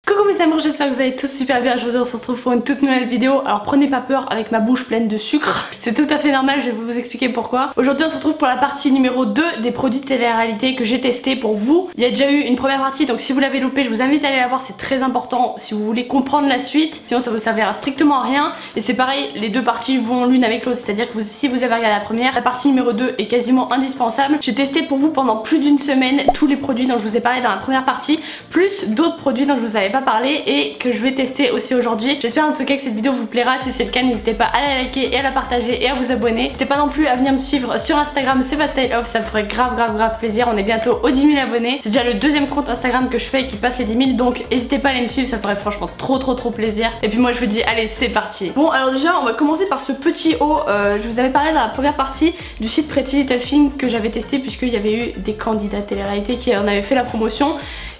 Coucou mes amours, j'espère que vous allez tous super bien. Aujourd'hui on se retrouve pour une toute nouvelle vidéo. Alors prenez pas peur avec ma bouche pleine de sucre, c'est tout à fait normal, je vais vous expliquer pourquoi. Aujourd'hui on se retrouve pour la partie numéro 2 des produits de télé-réalité que j'ai testé pour vous. Il y a déjà eu une première partie, donc si vous l'avez loupé je vous invite à aller la voir, c'est très important si vous voulez comprendre la suite. Sinon ça vous servira strictement à rien. Et c'est pareil, les deux parties vont l'une avec l'autre, c'est à dire que si vous avez regardé la première, la partie numéro 2 est quasiment indispensable. J'ai testé pour vous pendant plus d'une semaine tous les produits dont je vous ai parlé dans la première partie, plus d'autres produits dont je vous avais pas parlé et que je vais tester aussi aujourd'hui. J'espère en tout cas que cette vidéo vous plaira. Si c'est le cas, n'hésitez pas à la liker et à la partager et à vous abonner. N'hésitez pas non plus à venir me suivre sur Instagram, c'est Style Off, ça me ferait grave plaisir. On est bientôt aux 10 000 abonnés. C'est déjà le deuxième compte Instagram que je fais qui passe les 10 000, donc n'hésitez pas à aller me suivre, ça ferait franchement trop plaisir. Et puis moi je vous dis allez, c'est parti. Bon, alors déjà on va commencer par ce petit haut. Je vous avais parlé dans la première partie du site Pretty Little Thing que j'avais testé, puisqu'il y avait eu des candidats télé-réalité qui en avaient fait la promotion.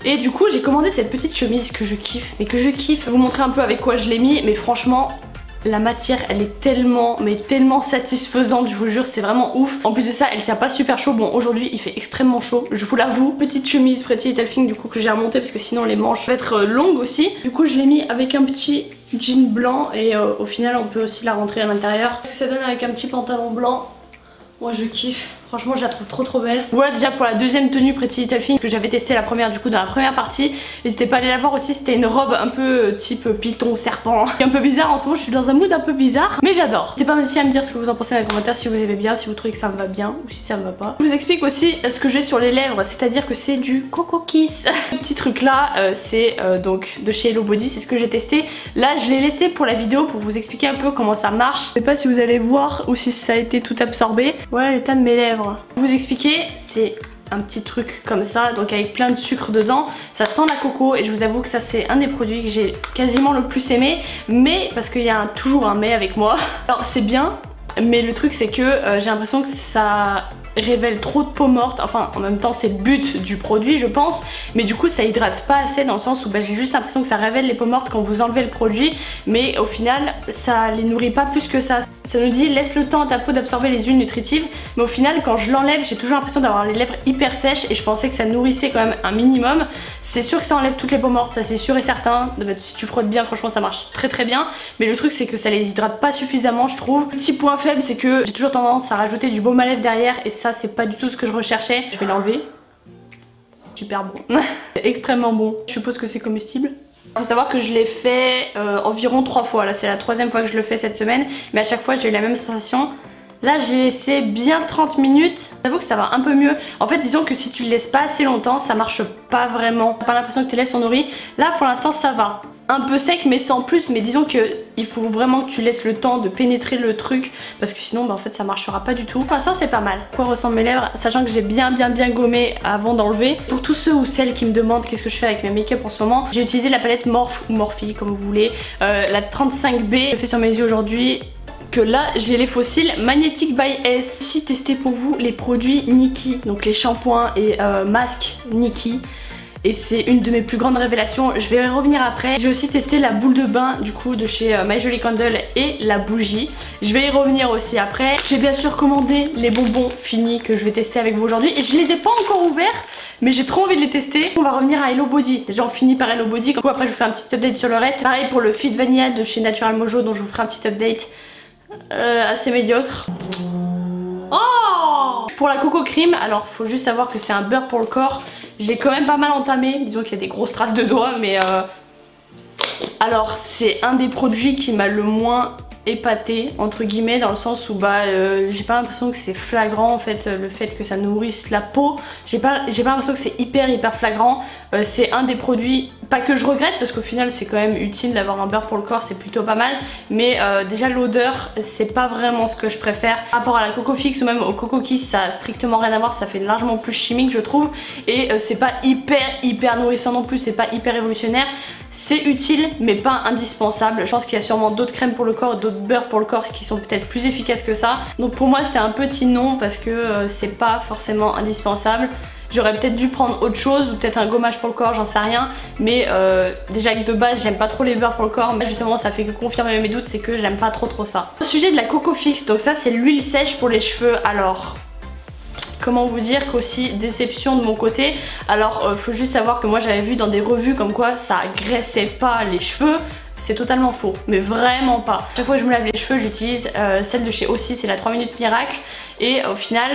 Et du coup j'ai commandé cette petite chemise que je kiffe, mais que je kiffe. Je vais vous montrer un peu avec quoi je l'ai mis, mais franchement la matière elle est tellement satisfaisante, je vous jure, c'est vraiment ouf. En plus de ça elle tient pas super chaud. Bon, aujourd'hui il fait extrêmement chaud, je vous l'avoue. Petite chemise Pretty Little Thing du coup que j'ai remontée parce que sinon les manches vont être longues aussi. Du coup je l'ai mis avec un petit jean blanc et au final on peut aussi la rentrer à l'intérieur. Ça donne avec un petit pantalon blanc. Moi je kiffe. Franchement je la trouve trop belle. Voilà déjà pour la deuxième tenue Pretty Little Thing que j'avais testé la première du coup dans la première partie. N'hésitez pas à aller la voir aussi, c'était une robe un peu type python, serpent. Un peu bizarre en ce moment, je suis dans un mood un peu bizarre, mais j'adore. N'hésitez pas aussi à me dire ce que vous en pensez dans les commentaires, si vous aimez bien, si vous trouvez que ça me va bien ou si ça me va pas. Je vous explique aussi ce que j'ai sur les lèvres, c'est à dire que c'est du Coco Kiss. Ce petit truc là c'est donc de chez Hello Body, c'est ce que j'ai testé. Là je l'ai laissé pour la vidéo pour vous expliquer un peu comment ça marche. Je sais pas si vous allez voir ou si ça a été tout absorbé. Voilà l'état de mes lèvres. Pour vous expliquer, c'est un petit truc comme ça, donc avec plein de sucre dedans. Ça sent la coco et je vous avoue que ça c'est un des produits que j'ai quasiment le plus aimé. Mais parce qu'il y a toujours un mais avec moi. Alors c'est bien, mais le truc c'est que j'ai l'impression que ça révèle trop de peau morte. Enfin en même temps c'est le but du produit je pense, mais du coup ça hydrate pas assez dans le sens où j'ai juste l'impression que ça révèle les peaux mortes quand vous enlevez le produit, mais au final ça les nourrit pas plus que ça. Ça nous dit laisse le temps à ta peau d'absorber les huiles nutritives, mais au final quand je l'enlève j'ai toujours l'impression d'avoir les lèvres hyper sèches et je pensais que ça nourrissait quand même un minimum. C'est sûr que ça enlève toutes les peaux mortes, ça c'est sûr et certain. Si tu frottes bien franchement ça marche très bien, mais le truc c'est que ça les hydrate pas suffisamment je trouve. Petit point faible c'est que j'ai toujours tendance à rajouter du baume à lèvres derrière et ça c'est pas du tout ce que je recherchais. Je vais l'enlever. Super bon. C'est extrêmement bon. Je suppose que c'est comestible. Faut savoir que je l'ai fait environ 3 fois. Là c'est la 3e fois que je le fais cette semaine, mais à chaque fois j'ai eu la même sensation. Là j'ai laissé bien 30 minutes. J'avoue que ça va un peu mieux. En fait disons que si tu le laisses pas assez longtemps ça marche pas vraiment. T'as pas l'impression que tes lèvres sont nourries. Là pour l'instant ça va. Un peu sec mais sans plus, mais disons que il faut vraiment que tu laisses le temps de pénétrer le truc parce que sinon en fait ça marchera pas du tout. Pour l'instant c'est pas mal. À quoi ressemblent mes lèvres, sachant que j'ai bien gommé avant d'enlever. Pour tous ceux ou celles qui me demandent qu'est-ce que je fais avec mes make-up en ce moment, j'ai utilisé la palette Morphe ou Morphe comme vous voulez, la 35B. Je fais sur mes yeux aujourd'hui. Que là j'ai les fossiles Magnetic by S. Ici testé pour vous les produits Nikkie, donc les shampoings et masques Nikkie. Et c'est une de mes plus grandes révélations, je vais y revenir après. J'ai aussi testé la boule de bain du coup de chez My Jolly Candle et la bougie. Je vais y revenir aussi après. J'ai bien sûr commandé les bonbons finis que je vais tester avec vous aujourd'hui. Et je les ai pas encore ouverts, mais j'ai trop envie de les tester. On va revenir à Hello Body. Déjà on finit par Hello Body, du coup après je vous fais un petit update sur le reste. Pareil pour le Fit Vanilla de chez Natural Mojo dont je vous ferai un petit update assez médiocre. Oh! Pour la Coco Cream, alors faut juste savoir que c'est un beurre pour le corps. J'ai quand même pas mal entamé, disons qu'il y a des grosses traces de doigts, mais alors c'est un des produits qui m'a le moins épaté entre guillemets, dans le sens où j'ai pas l'impression que c'est flagrant en fait, le fait que ça nourrisse la peau. J'ai pas l'impression que c'est hyper flagrant. C'est un des produits, pas que je regrette parce qu'au final c'est quand même utile d'avoir un beurre pour le corps, c'est plutôt pas mal, mais déjà l'odeur c'est pas vraiment ce que je préfère. Par rapport à la Coco Fix ou même au Coco Kiss, ça a strictement rien à voir, ça fait largement plus chimique je trouve, et c'est pas hyper nourrissant non plus, c'est pas hyper révolutionnaire. C'est utile mais pas indispensable. Je pense qu'il y a sûrement d'autres crèmes pour le corps, d'autres beurres pour le corps qui sont peut-être plus efficaces que ça. Donc pour moi c'est un petit non parce que c'est pas forcément indispensable. J'aurais peut-être dû prendre autre chose ou peut-être un gommage pour le corps, j'en sais rien. Mais déjà que de base j'aime pas trop les beurres pour le corps, mais justement ça fait que confirmer mes doutes, c'est que j'aime pas trop ça. Au sujet de la Coco Fix, donc ça c'est l'huile sèche pour les cheveux. Alors comment vous dire qu'aussi déception de mon côté. Alors faut juste savoir que moi j'avais vu dans des revues comme quoi ça graissait pas les cheveux. C'est totalement faux, mais vraiment pas. Chaque fois que je me lave les cheveux, j'utilise celle de chez Aussi, c'est la 3 minutes miracle. Et au final,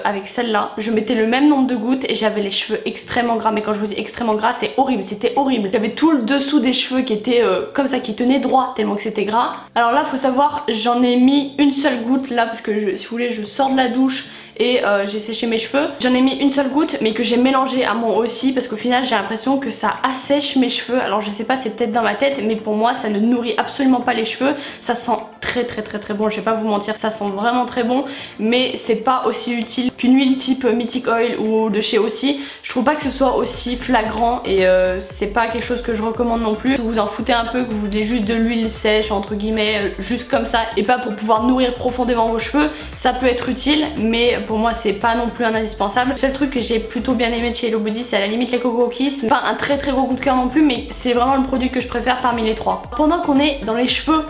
avec celle-là, je mettais le même nombre de gouttes et j'avais les cheveux extrêmement gras. Mais quand je vous dis extrêmement gras, c'est horrible, c'était horrible. J'avais tout le dessous des cheveux qui était comme ça, qui tenait droit tellement que c'était gras. Alors là, faut savoir, j'en ai mis une seule goutte là parce que si vous voulez, je sors de la douche et j'ai séché mes cheveux. J'en ai mis une seule goutte mais que j'ai mélangé à mon Aussi parce qu'au final j'ai l'impression que ça assèche mes cheveux. Alors je sais pas, c'est peut-être dans ma tête, mais pour moi ça ne nourrit absolument pas les cheveux. Ça sent très bon, je vais pas vous mentir, ça sent vraiment très bon, mais c'est pas aussi utile qu'une huile type Mythic Oil ou de chez Aussi. Je trouve pas que ce soit aussi flagrant et c'est pas quelque chose que je recommande non plus. Si vous en foutez un peu, que vous voulez juste de l'huile sèche entre guillemets, juste comme ça et pas pour pouvoir nourrir profondément vos cheveux, ça peut être utile, mais pour moi c'est pas non plus un indispensable. Le seul truc que j'ai plutôt bien aimé de chez Hello Body, c'est à la limite les Coco Kiss. Pas un très gros coup de cœur non plus, mais c'est vraiment le produit que je préfère parmi les trois. Pendant qu'on est dans les cheveux,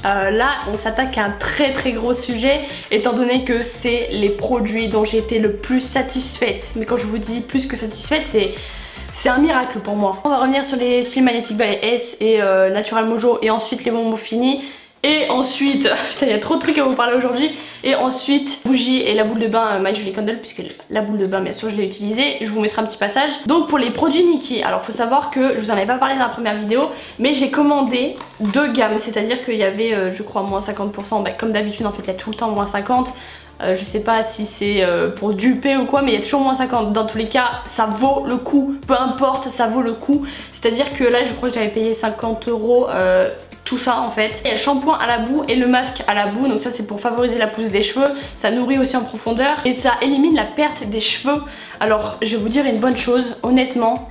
là on s'attaque à un très gros sujet, étant donné que c'est les produits dont j'ai été le plus satisfaite. Mais quand je vous dis plus que satisfaite, c'est un miracle pour moi. On va revenir sur les cils Magnetic by S et Natural Mojo, et ensuite les bonbons finis. Et ensuite, putain il y a trop de trucs à vous parler aujourd'hui. Et ensuite, bougie et la boule de bain My Julie Candle, puisque la boule de bain bien sûr je l'ai utilisée. Je vous mettrai un petit passage. Donc pour les produits Nikkie, alors faut savoir que je vous en avais pas parlé dans la première vidéo, mais j'ai commandé deux gammes. C'est-à-dire qu'il y avait je crois moins 50%, bah, comme d'habitude en fait il y a tout le temps moins 50%. Je sais pas si c'est pour duper ou quoi, mais il y a toujours moins 50. Dans tous les cas, ça vaut le coup. Peu importe, ça vaut le coup. C'est-à-dire que là, je crois que j'avais payé 50 €. Tout ça en fait. Il y a le shampoing à la boue et le masque à la boue, donc ça c'est pour favoriser la pousse des cheveux, ça nourrit aussi en profondeur et ça élimine la perte des cheveux. Alors je vais vous dire une bonne chose, honnêtement,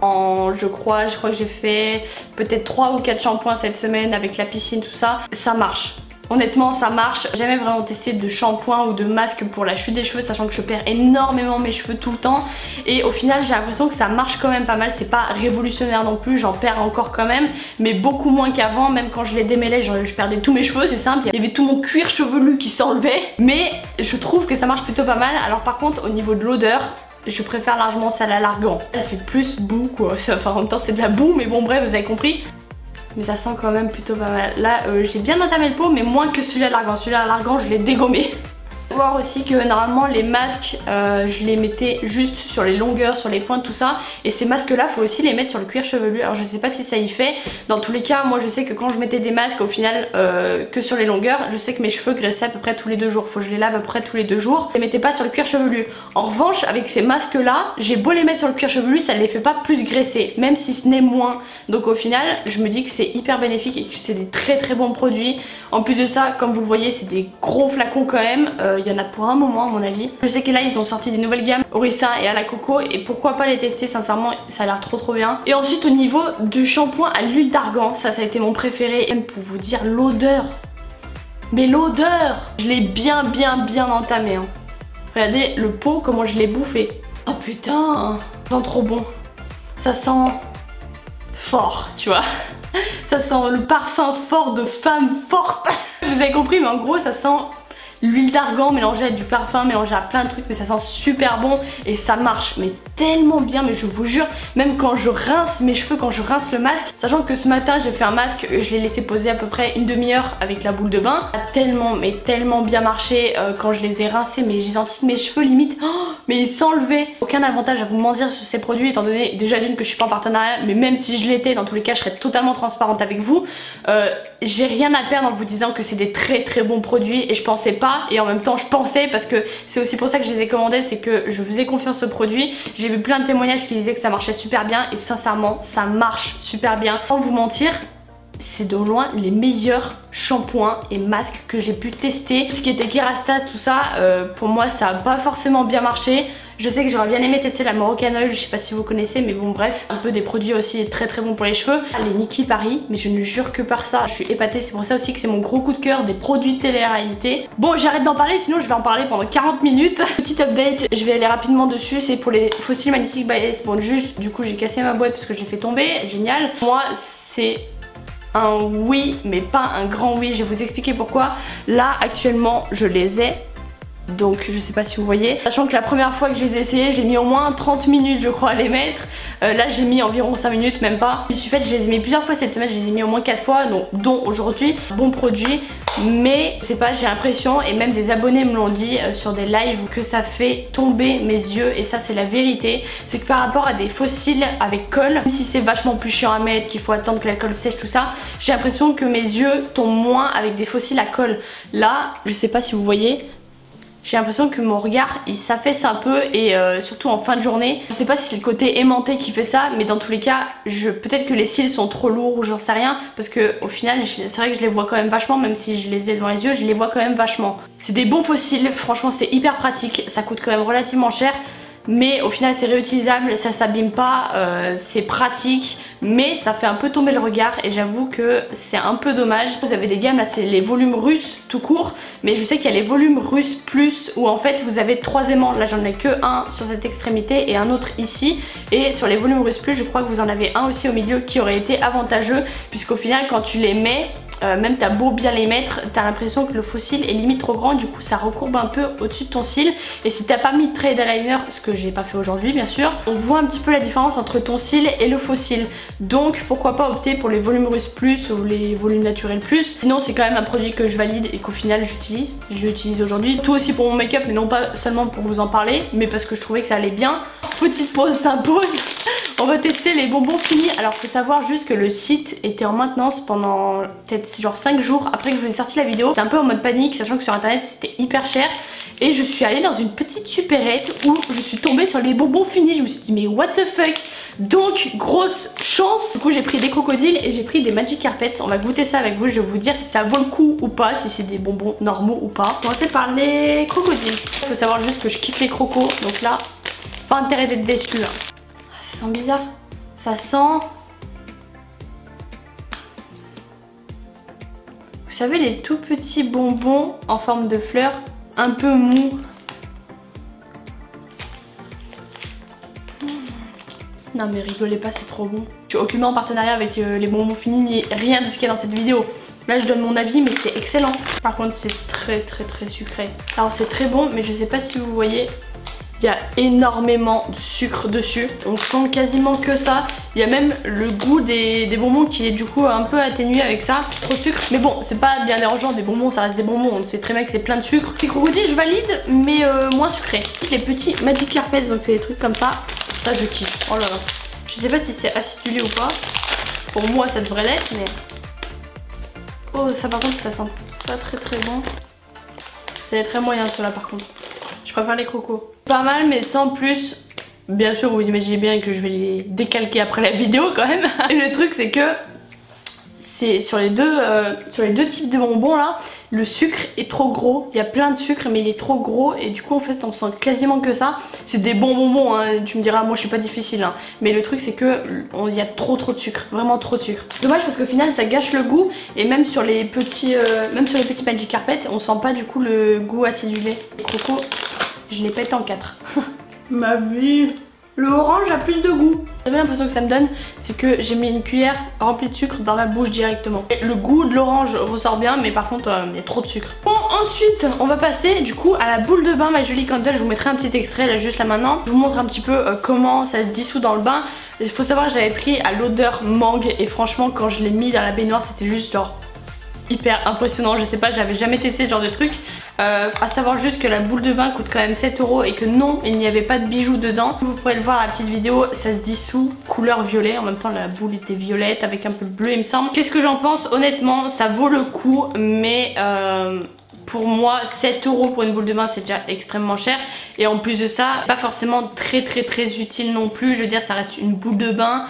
je crois que j'ai fait peut-être 3 ou 4 shampoings cette semaine avec la piscine, tout ça, ça marche. Honnêtement ça marche, j'ai jamais vraiment testé de shampoing ou de masque pour la chute des cheveux, sachant que je perds énormément mes cheveux tout le temps, et au final j'ai l'impression que ça marche quand même pas mal. C'est pas révolutionnaire non plus, j'en perds encore quand même, mais beaucoup moins qu'avant. Même quand je les démêlais, je perdais tous mes cheveux, c'est simple, il y avait tout mon cuir chevelu qui s'enlevait, mais je trouve que ça marche plutôt pas mal. Alors par contre au niveau de l'odeur, je préfère largement celle à l'argan, elle fait plus boue quoi, enfin en même temps c'est de la boue, mais bon bref vous avez compris. Mais ça sent quand même plutôt pas mal. Là j'ai bien entamé le pot, mais moins que celui à l'argan. Celui à l'argan je l'ai dégommé. Voir aussi que normalement les masques je les mettais juste sur les longueurs, sur les pointes, tout ça, et ces masques là faut aussi les mettre sur le cuir chevelu. Alors je sais pas si ça y fait, dans tous les cas moi je sais que quand je mettais des masques au final que sur les longueurs, je sais que mes cheveux graissaient à peu près tous les 2 jours. Faut que je les lave à peu près tous les 2 jours. Je les mettais pas sur le cuir chevelu. En revanche avec ces masques là, j'ai beau les mettre sur le cuir chevelu, ça ne les fait pas plus graisser, même si ce n'est moins. Donc au final je me dis que c'est hyper bénéfique et que c'est des très bons produits. En plus de ça, comme vous le voyez, c'est des gros flacons quand même. Il y en a pour un moment à mon avis. Je sais que là ils ont sorti des nouvelles gammes au ricin et à la coco, et pourquoi pas les tester, sincèrement ça a l'air trop bien. Et ensuite au niveau du shampoing à l'huile d'argan, ça a été mon préféré. Et même pour vous dire l'odeur, mais l'odeur, je l'ai bien entamé hein. Regardez le pot comment je l'ai bouffé. Oh putain, ça sent trop bon. Ça sent fort, tu vois. Ça sent le parfum fort de femme forte. Vous avez compris, mais en gros ça sent l'huile d'argan mélangée à du parfum, mélangée à plein de trucs, mais ça sent super bon et ça marche mais tellement bien. Mais je vous jure, même quand je rince mes cheveux, quand je rince le masque, sachant que ce matin j'ai fait un masque, je l'ai laissé poser à peu près une demi-heure avec la boule de bain, ça a tellement bien marché quand je les ai rincés, mais j'ai senti que mes cheveux limite, mais ils s'enlevaient. Aucun avantage à vous mentir sur ces produits, étant donné déjà d'une que je suis pas en partenariat, mais même si je l'étais, dans tous les cas je serais totalement transparente avec vous. J'ai rien à perdre en vous disant que c'est des très bons produits, et je pensais pas, et en même temps je pensais, parce que c'est aussi pour ça que je les ai commandés, c'est que je faisais confiance au produit. J'ai vu plein de témoignages qui disaient que ça marchait super bien, et sincèrement ça marche super bien. Sans vous mentir, c'est de loin les meilleurs shampoings et masques que j'ai pu tester. Tout ce qui était Kerastase, tout ça, pour moi ça a pas forcément bien marché. Je sais que j'aurais bien aimé tester la Moroccan Oil, je sais pas si vous connaissez, mais bon bref, un peu des produits aussi très bons pour les cheveux. Les Nikkie Paris, mais je ne jure que par ça, je suis épatée, c'est pour ça aussi que c'est mon gros coup de cœur des produits télé-réalité. Bon, j'arrête d'en parler, sinon je vais en parler pendant 40 minutes. Petit update, je vais aller rapidement dessus, c'est pour les fossiles Magnetic by S. Bon, juste du coup j'ai cassé ma boîte parce que je l'ai fait tomber, génial. Moi c'est un oui, mais pas un grand oui, je vais vous expliquer pourquoi. Là actuellement je les ai, Donc je sais pas si vous voyez. Sachant que la première fois que je les ai essayés, j'ai mis au moins 30 minutes je crois à les mettre. Là j'ai mis environ 5 minutes, même pas. Je suis faite, je les ai mis plusieurs fois cette semaine, je les ai mis au moins 4 fois, donc, dont aujourd'hui. Bon produit, mais je sais pas, j'ai l'impression, et même des abonnés me l'ont dit sur des lives, que ça fait tomber mes yeux. Et ça c'est la vérité. C'est que par rapport à des fossiles avec colle, même si c'est vachement plus chiant à mettre, qu'il faut attendre que la colle sèche, tout ça, j'ai l'impression que mes yeux tombent moins avec des fossiles à colle. Là, je sais pas si vous voyez, j'ai l'impression que mon regard il s'affaisse un peu, et surtout en fin de journée. Je sais pas si c'est le côté aimanté qui fait ça, mais dans tous les cas peut-être que les cils sont trop lourds ou j'en sais rien, parce que au final c'est vrai que je les vois quand même vachement, même si je les ai devant les yeux, je les vois quand même vachement. C'est des bons fossiles, franchement c'est hyper pratique, ça coûte quand même relativement cher. Mais au final c'est réutilisable, ça s'abîme pas, c'est pratique, mais ça fait un peu tomber le regard et j'avoue que c'est un peu dommage. Vous avez des gammes, là c'est les volumes russes tout court, mais je sais qu'il y a les volumes russes plus où en fait vous avez 3 aimants. Là j'en ai que un sur cette extrémité et un autre ici, et sur les volumes russes plus je crois que vous en avez un aussi au milieu qui aurait été avantageux, puisqu'au final quand tu les mets, même t'as beau bien les mettre, t'as l'impression que le faux cil est limite trop grand, du coup ça recourbe un peu au-dessus de ton cil. Et si t'as pas mis de trait d'eyeliner, ce que j'ai pas fait aujourd'hui bien sûr, on voit un petit peu la différence entre ton cil et le faux cil. Donc pourquoi pas opter pour les volumes russes plus ou les volumes naturels plus. Sinon c'est quand même un produit que je valide et qu'au final j'utilise. Je l'utilise aujourd'hui, tout aussi pour mon make-up, mais non pas seulement pour vous en parler, mais parce que je trouvais que ça allait bien. Petite pause s'impose. On va tester les bonbons finis. Alors faut savoir juste que le site était en maintenance pendant peut-être genre 5 jours après que je vous ai sorti la vidéo. J'étais un peu en mode panique, sachant que sur internet c'était hyper cher. Et je suis allée dans une petite supérette où je suis tombée sur les bonbons finis. Je me suis dit mais what the fuck. Donc grosse chance. Du coup j'ai pris des crocodiles et j'ai pris des Magic Carpets. On va goûter ça avec vous, je vais vous dire si ça vaut le coup ou pas, si c'est des bonbons normaux ou pas. On va commencer par les crocodiles. Il faut savoir juste que je kiffe les crocos, donc là pas intérêt d'être déçu hein. Ça sent bizarre. Ça sent... Vous savez les tout petits bonbons en forme de fleurs, un peu mous. Non mais rigolez pas, c'est trop bon. Je suis aucunement en partenariat avec les bonbons finis ni rien de ce qu'il y a dans cette vidéo. Là je donne mon avis mais c'est excellent. Par contre c'est très sucré. Alors c'est très bon mais je sais pas si vous voyez... Il y a énormément de sucre dessus, on sent quasiment que ça. Il y a même le goût des bonbons qui est du coup un peu atténué avec ça, trop de sucre. Mais bon, c'est pas bien dérangeant, des bonbons ça reste des bonbons, on sait très bien que c'est plein de sucre. Les crocodiles je valide, mais moins sucré. Les petits Magic Carpets, donc c'est des trucs comme ça, ça je kiffe. Oh là là, je sais pas si c'est acidulé ou pas, pour moi ça devrait l'être, mais... Oh ça par contre ça sent pas très bon. C'est très moyen ceux-là par contre. Je préfère les crocos. Pas mal mais sans plus. Bien sûr vous imaginez bien que je vais les décalquer après la vidéo quand même. Et le truc c'est que c'est sur les deux types de bonbons là, le sucre est trop gros. Il y a plein de sucre mais il est trop gros et du coup en fait on sent quasiment que ça. C'est des bons bonbons hein. Tu me diras moi je suis pas difficile hein. Mais le truc c'est que il y a trop de sucre, vraiment trop de sucre. Dommage parce qu'au final ça gâche le goût. Et même sur les petits Magic Carpet on sent pas du coup le goût acidulé. Les crocos je les pète en 4. Ma vie. Le orange a plus de goût. Vous savez l'impression que ça me donne, c'est que j'ai mis une cuillère remplie de sucre dans la bouche directement. Et le goût de l'orange ressort bien, mais par contre il y a trop de sucre. Bon ensuite on va passer du coup à la boule de bain My Jolie Candle. Je vous mettrai un petit extrait là juste là maintenant. Je vous montre un petit peu comment ça se dissout dans le bain. Il faut savoir que j'avais pris à l'odeur mangue et franchement quand je l'ai mis dans la baignoire c'était juste genre hyper impressionnant. Je sais pas, j'avais jamais testé ce genre de truc. À savoir juste que la boule de bain coûte quand même 7 € et que non, il n'y avait pas de bijoux dedans. Vous pourrez le voir à la petite vidéo, ça se dissout couleur violet. En même temps la boule était violette avec un peu de bleu il me semble. Qu'est-ce que j'en pense? Honnêtement ça vaut le coup, mais pour moi 7 € pour une boule de bain c'est déjà extrêmement cher. Et en plus de ça pas forcément très utile non plus. Je veux dire ça reste une boule de bain.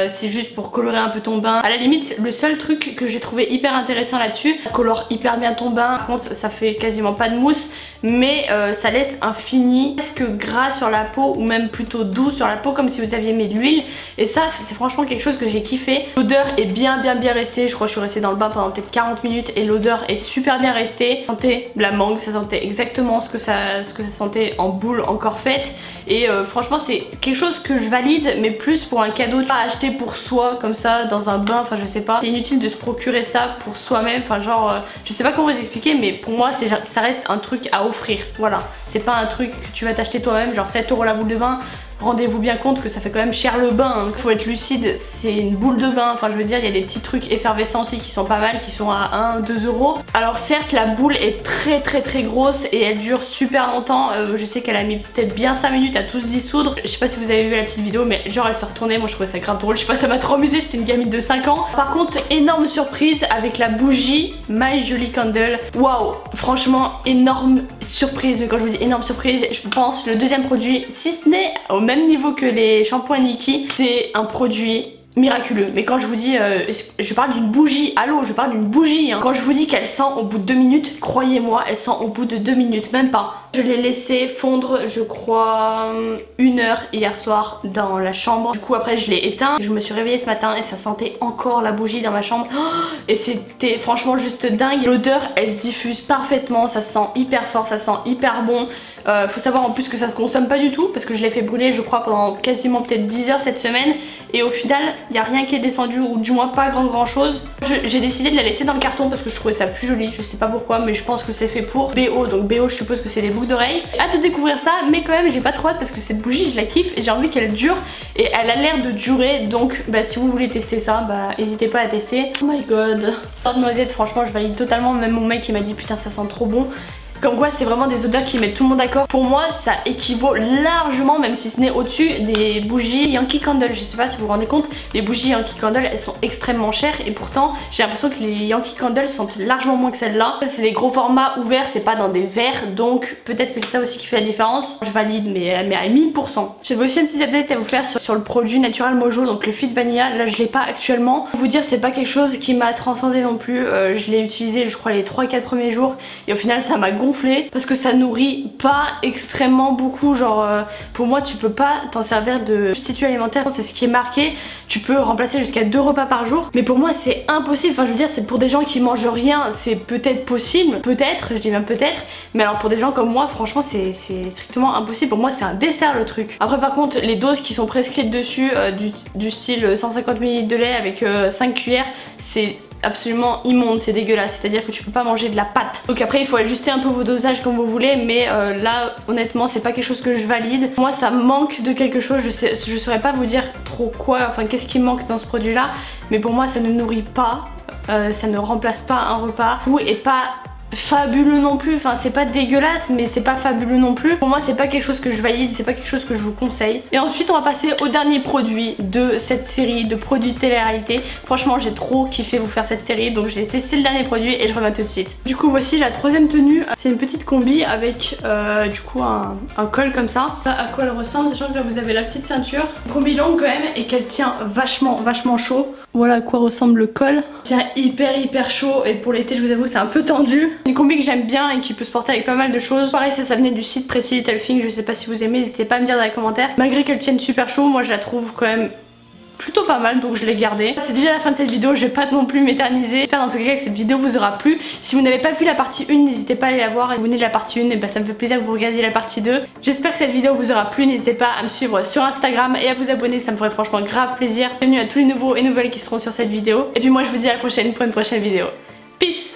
C'est juste pour colorer un peu ton bain. À la limite le seul truc que j'ai trouvé hyper intéressant là-dessus, ça colore hyper bien ton bain. Par contre ça fait quasiment pas de mousse, mais ça laisse un fini presque gras sur la peau, ou même plutôt doux sur la peau, comme si vous aviez mis de l'huile. Et ça c'est franchement quelque chose que j'ai kiffé. L'odeur est bien restée. Je crois que je suis restée dans le bain pendant peut-être 40 minutes et l'odeur est super bien restée. Ça sentait la mangue, ça sentait exactement ce que ça sentait en boule encore faite. Et franchement c'est quelque chose que je valide, mais plus pour un cadeau. Pas acheter acheter pour soi comme ça dans un bain, enfin je sais pas. C'est inutile de se procurer ça pour soi-même, enfin genre je sais pas comment vous expliquer, mais pour moi ça reste un truc à offrir. Voilà, c'est pas un truc que tu vas t'acheter toi-même, genre 7 € la boule de bain. Rendez-vous bien compte que ça fait quand même cher le bain, hein. Faut être lucide, c'est une boule de bain, enfin je veux dire il y a des petits trucs effervescents aussi qui sont pas mal, qui sont à 1-2 €. Alors certes la boule est très grosse et elle dure super longtemps, je sais qu'elle a mis peut-être bien 5 minutes à tout se dissoudre. Je sais pas si vous avez vu la petite vidéo mais genre elle se retournait, moi je trouvais ça grave drôle, je sais pas, ça m'a trop amusé, j'étais une gamine de 5 ans. Par contre énorme surprise avec la bougie My Jolie Candle, waouh, franchement énorme surprise, mais quand je vous dis énorme surprise, je pense le deuxième produit, si ce n'est au même niveau que les shampoings Nikki, c'est un produit miraculeux. Mais quand je vous dis, je parle d'une bougie, allô, je parle d'une bougie, hein. Quand je vous dis qu'elle sent au bout de 2 minutes, croyez-moi, elle sent au bout de 2 minutes, même pas. Je l'ai laissé fondre, je crois, 1 heure hier soir dans la chambre. Du coup après je l'ai éteint, je me suis réveillée ce matin et ça sentait encore la bougie dans ma chambre. Et c'était franchement juste dingue. L'odeur elle se diffuse parfaitement, ça sent hyper fort, ça sent hyper bon. Faut savoir en plus que ça se consomme pas du tout parce que je l'ai fait brûler je crois pendant quasiment peut-être 10 heures cette semaine et au final il n'y a rien qui est descendu ou du moins pas grand chose. J'ai décidé de la laisser dans le carton parce que je trouvais ça plus joli, je sais pas pourquoi mais je pense que c'est fait pour BO, donc BO je suppose que c'est des boucles d'oreilles. Hâte de découvrir ça mais quand même j'ai pas trop hâte parce que cette bougie je la kiffe et j'ai envie qu'elle dure et elle a l'air de durer, donc bah, si vous voulez tester ça bah n'hésitez pas à tester. Oh my god, de noisette franchement je valide totalement, même mon mec il m'a dit putain ça sent trop bon. Comme quoi c'est vraiment des odeurs qui mettent tout le monde d'accord. Pour moi ça équivaut largement, même si ce n'est au-dessus, des bougies Yankee Candle. Je sais pas si vous vous rendez compte, les bougies Yankee Candle elles sont extrêmement chères et pourtant j'ai l'impression que les Yankee Candle sentent largement moins que celles-là. C'est des gros formats ouverts, c'est pas dans des verres, donc peut-être que c'est ça aussi qui fait la différence. Je valide mais à 1000%. J'avais aussi un petit update à vous faire sur le produit Natural Mojo, donc le Fit Vanilla. Là je l'ai pas actuellement. Pour vous dire c'est pas quelque chose qui m'a transcendé non plus. Je l'ai utilisé je crois les 3-4 premiers jours et au final ça m'a gonflé parce que ça nourrit pas extrêmement beaucoup, genre pour moi tu peux pas t'en servir de substitut alimentaire, c'est ce qui est marqué, tu peux remplacer jusqu'à 2 repas par jour mais pour moi c'est impossible, enfin je veux dire c'est pour des gens qui mangent rien, c'est peut-être possible, peut-être, je dis même peut-être, mais alors pour des gens comme moi franchement c'est strictement impossible, pour moi c'est un dessert le truc. Après par contre les doses qui sont prescrites dessus du style 150 ml de lait avec 5 cuillères, c'est absolument immonde, c'est dégueulasse, c'est à dire que tu peux pas manger de la pâte. Donc après il faut ajuster un peu vos dosages comme vous voulez, mais là honnêtement c'est pas quelque chose que je valide. Moi ça manque de quelque chose, je saurais pas vous dire trop quoi, enfin qu'est-ce qui manque dans ce produit là, mais pour moi ça ne nourrit pas, ça ne remplace pas un repas, ou est pas fabuleux non plus, enfin c'est pas dégueulasse mais c'est pas fabuleux non plus. Pour moi c'est pas quelque chose que je valide, c'est pas quelque chose que je vous conseille. Et ensuite on va passer au dernier produit de cette série de produits de télé-réalité. Franchement j'ai trop kiffé vous faire cette série, donc j'ai testé le dernier produit et je reviens tout de suite. Du coup voici la troisième tenue, c'est une petite combi avec du coup un col comme ça. À quoi elle ressemble, sachant que là vous avez la petite ceinture, une combi longue quand même et qu'elle tient vachement chaud. Voilà à quoi ressemble le col. Tient hyper chaud et pour l'été je vous avoue que c'est un peu tendu. Une combi que j'aime bien et qui peut se porter avec pas mal de choses. Pareil ça venait du site Pretty Little Thing, je sais pas si vous aimez, n'hésitez pas à me dire dans les commentaires. Malgré qu'elle tienne super chaud, moi je la trouve quand même plutôt pas mal, donc je l'ai gardée. C'est déjà la fin de cette vidéo, je vais pas non plus m'éterniser. J'espère en tout cas que cette vidéo vous aura plu. Si vous n'avez pas vu la partie 1, n'hésitez pas à aller la voir. Et si vous venez de la partie 1, et bah ça me fait plaisir que vous regardiez la partie 2. J'espère que cette vidéo vous aura plu, n'hésitez pas à me suivre sur Instagram et à vous abonner, ça me ferait franchement grave plaisir. Bienvenue à tous les nouveaux et nouvelles qui seront sur cette vidéo. Et puis moi je vous dis à la prochaine pour une prochaine vidéo. Peace!